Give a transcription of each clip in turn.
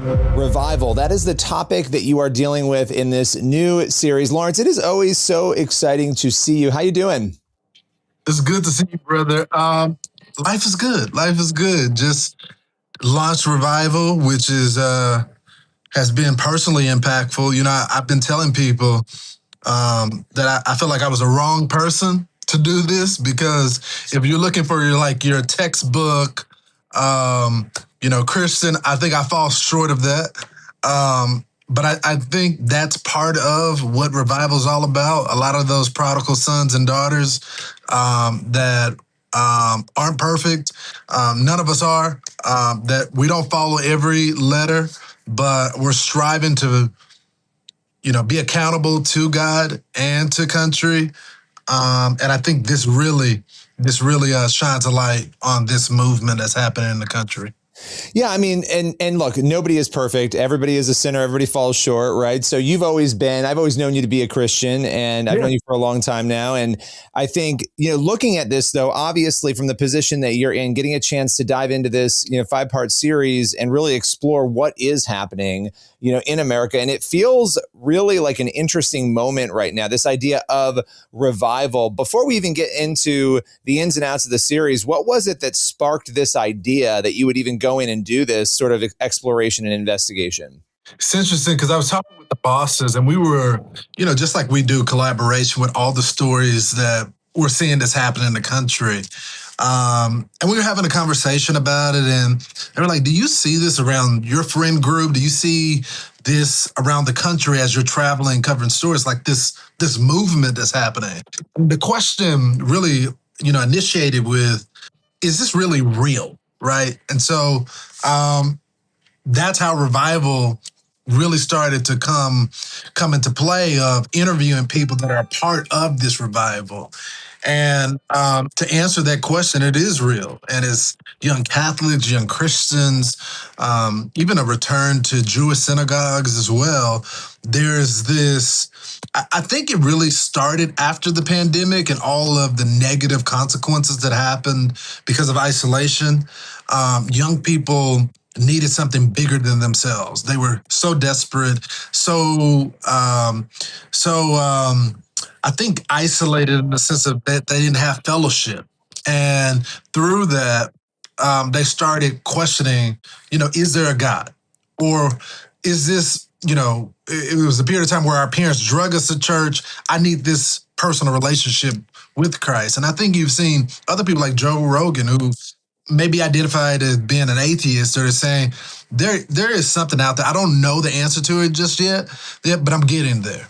Revival. That is the topic that you are dealing with in this new series. Lawrence, it is always so exciting to see you. How you doing? It's good to see you, brother. Life is good. Life is good. Just launched Revival, which is has been personally impactful. You know, I've been telling people that I feel like I was the wrong person to do this, because if you're looking for your textbook, Christian, I think I fall short of that. But I think that's part of what Revival is all about. A lot of those prodigal sons and daughters that aren't perfect. None of us are. That we don't follow every letter, but we're striving to, be accountable to God and to country. And I think this really shines a light on this movement that's happening in the country. Yeah, I mean, and look, nobody is perfect. Everybody is a sinner. Everybody falls short, right? So I've always known you to be a Christian, and I've known you for a long time now. And I think, looking at this, though, obviously from the position that you're in, getting a chance to dive into this, 5-part series and really explore what is happening, in America. And it feels really like an interesting moment right now, this idea of revival. Before we even get into the ins and outs of the series, what was it that sparked this idea that you would even go in and do this sort of exploration and investigation? It's interesting because I was talking with the bosses, and we were, just like we do collaboration with all the stories that we're seeing that's happening in the country. And we were having a conversation about it, and they were like, do you see this around your friend group? Do you see this around the country as you're traveling, covering stories like this movement that's happening? And the question really, initiated with, is this really real? Right. And so that's how Revival really started to come into play, of interviewing people that are a part of this revival. And to answer that question, it is real. And it's young Catholics, young Christians, even a return to Jewish synagogues as well. There's this, I think it really started after the pandemic and all of the negative consequences that happened because of isolation. Young people needed something bigger than themselves. They were so desperate, I think isolated in the sense of that they didn't have fellowship. And through that, they started questioning, is there a God? Or is this, it was a period of time where our parents drug us to church. I need this personal relationship with Christ. And I think you've seen other people like Joe Rogan, who maybe identified as being an atheist, or saying there is something out there. I don't know the answer to it just yet, but I'm getting there.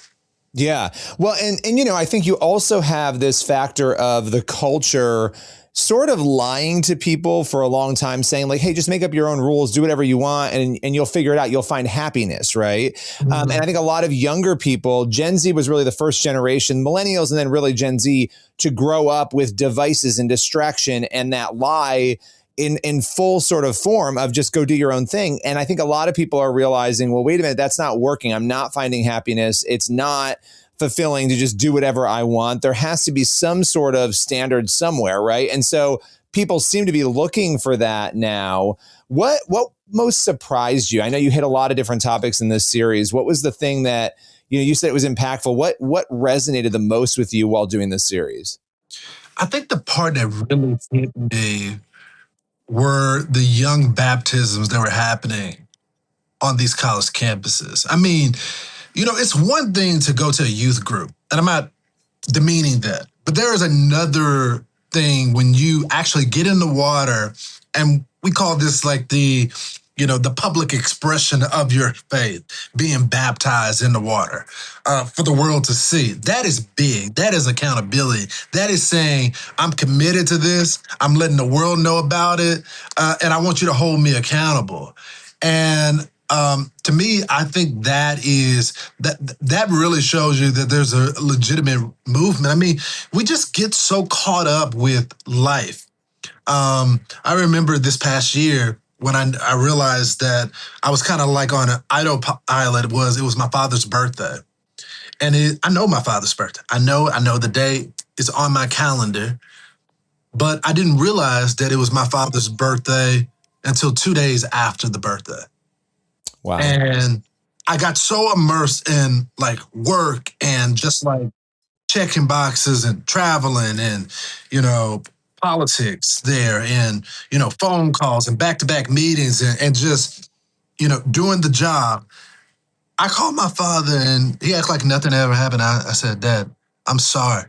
Yeah. Well, and I think you also have this factor of the culture sort of lying to people for a long time, saying like, hey, just make up your own rules, do whatever you want, and you'll figure it out. You'll find happiness, right? Mm-hmm. And I think a lot of younger people, Gen Z was really the first generation, millennials, and then really Gen Z, to grow up with devices and distraction and that lie in full sort of form of just go do your own thing. And I think a lot of people are realizing, well, wait a minute, that's not working. I'm not finding happiness. It's not fulfilling to just do whatever I want. There has to be some sort of standard somewhere, right? And so people seem to be looking for that now. What most surprised you? I know you hit a lot of different topics in this series. What was the thing that, you said it was impactful? What resonated the most with you while doing this series? I think the part that really hit me were the young baptisms that were happening on these college campuses. I mean, it's one thing to go to a youth group, and I'm not demeaning that, but there is another thing when you actually get in the water, and we call this like the public expression of your faith, being baptized in the water for the world to see. That is big. That is accountability. That is saying, I'm committed to this. I'm letting the world know about it. And I want you to hold me accountable. And to me, I think that really shows you that there's a legitimate movement. I mean, we just get so caught up with life. I remember this past year when I realized that I was kind of like on an autopilot. It was my father's birthday. And I know my father's birthday. I know the day is on my calendar, but I didn't realize that it was my father's birthday until 2 days after the birthday. Wow. And I got so immersed in like work and just like checking boxes and traveling and, you know, politics there and, you know, phone calls and back to back meetings and just, you know, doing the job. I called my father and he acted like nothing ever happened. I said, Dad, I'm sorry.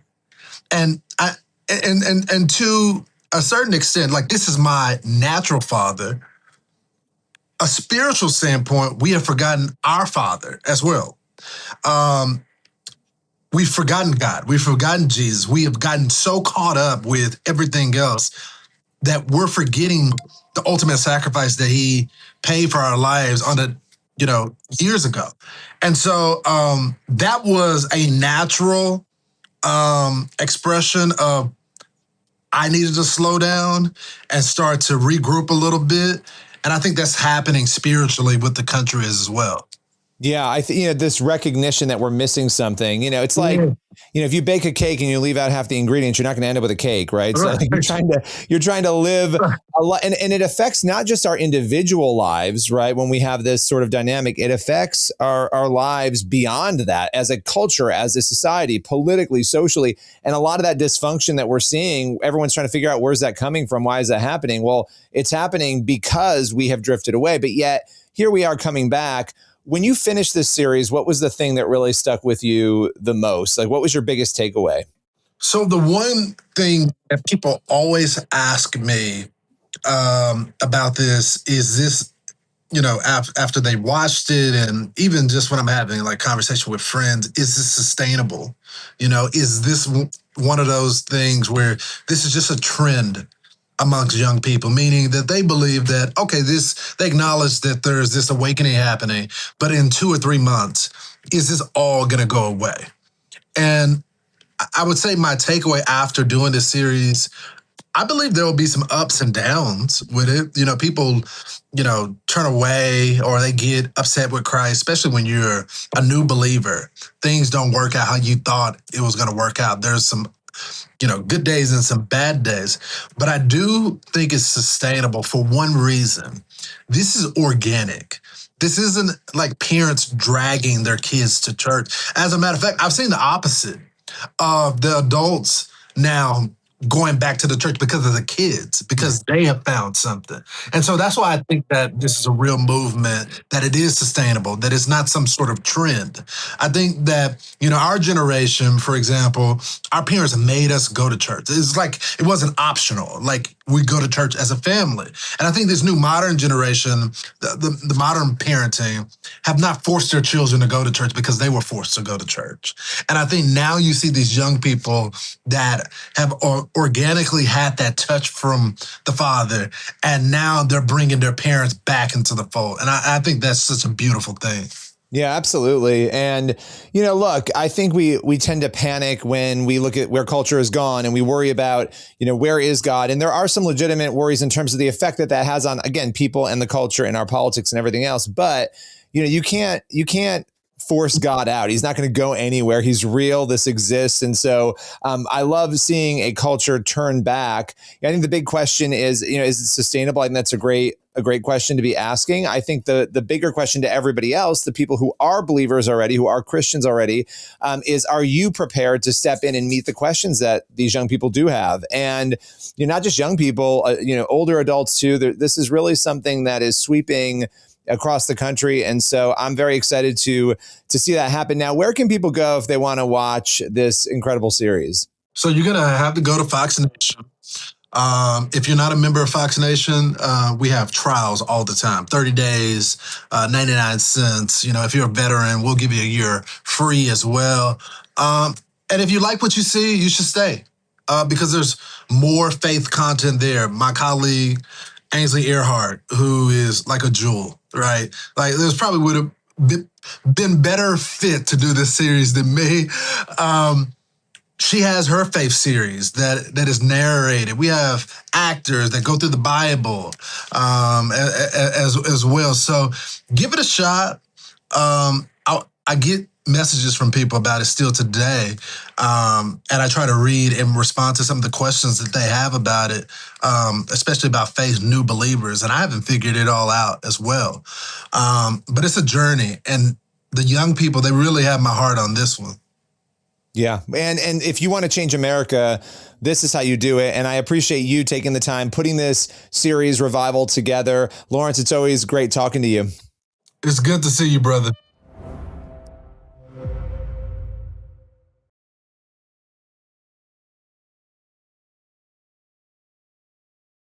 And and to a certain extent, like this is my natural father. A spiritual standpoint, we have forgotten our father as well. Um, we've forgotten God. We've forgotten Jesus. We have gotten so caught up with everything else that we're forgetting the ultimate sacrifice that he paid for our lives on the, you know, years ago. And so that was a natural expression of I needed to slow down and start to regroup a little bit. And I think that's happening spiritually with the country as well. Yeah, I think this recognition that we're missing something. It's like Yeah. if you bake a cake and you leave out half the ingredients, you're not going to end up with a cake, right? So Right. you're trying to live a lot, and it affects not just our individual lives, right? When we have this sort of dynamic, it affects our lives beyond that, as a culture, as a society, politically, socially, and a lot of that dysfunction that we're seeing. Everyone's trying to figure out, where's that coming from? Why is that happening? Well, it's happening because we have drifted away, but yet here we are coming back. When you finished this series, what was the thing that really stuck with you the most? Like, what was your biggest takeaway? So the one thing that people always ask me about this is this, you know, after they watched it, and even just when I'm having like conversation with friends, is this sustainable? You know, is this one of those things where this is just a trend amongst young people, meaning that they believe that, okay, they acknowledge that there's this awakening happening, but in 2 or 3 months, is this all going to go away? And I would say my takeaway after doing this series, I believe there will be some ups and downs with it. You know, people, you know, turn away or they get upset with Christ, especially when you're a new believer. Things don't work out how you thought it was going to work out. There's some, you know, good days and some bad days. But I do think it's sustainable for one reason. This is organic. This isn't like parents dragging their kids to church. As a matter of fact, I've seen the opposite of the adults now going back to the church because of the kids, because they have found something. And so that's why I think that this is a real movement, that it is sustainable, that it's not some sort of trend. I think that, you know, our generation, for example, our parents made us go to church. It's like it wasn't optional. Like we go to church as a family. And I think this new modern generation, the modern parenting, have not forced their children to go to church because they were forced to go to church. And I think now you see these young people that have organically had that touch from the Father, and now they're bringing their parents back into the fold. And I think that's such a beautiful thing. Yeah, absolutely. And, look, I think we tend to panic when we look at where culture has gone, and we worry about, where is God? And there are some legitimate worries in terms of the effect that has on, again, people and the culture and our politics and everything else. But, you can't force God out. He's not going to go anywhere. He's real. This exists. And so I love seeing a culture turn back. I think the big question is it sustainable? I think that's a great question to be asking. I think the bigger question to everybody else, the people who are believers already, who are Christians already, is, are you prepared to step in and meet the questions that these young people do have? And not just young people, older adults too. This is really something that is sweeping across the country. And so I'm very excited to see that happen. Now, where can people go if they want to watch this incredible series? So you're going to have to go to Fox Nation. If you're not a member of Fox Nation, we have trials all the time, 30 days, 99 cents. If you're a veteran, we'll give you a year free as well. And if you like what you see, you should stay because there's more faith content there. My colleague, Ainsley Earhart, who is like a jewel, right? Like there's probably would have been better fit to do this series than me. She has her faith series that is narrated. We have actors that go through the Bible as well. So give it a shot. I get messages from people about it still today. And I try to read and respond to some of the questions that they have about it, especially about faith, new believers. And I haven't figured it all out as well. But it's a journey. And the young people, they really have my heart on this one. Yeah. And if you want to change America, this is how you do it. And I appreciate you taking the time, putting this series Revival together. Lawrence, it's always great talking to you. It's good to see you, brother.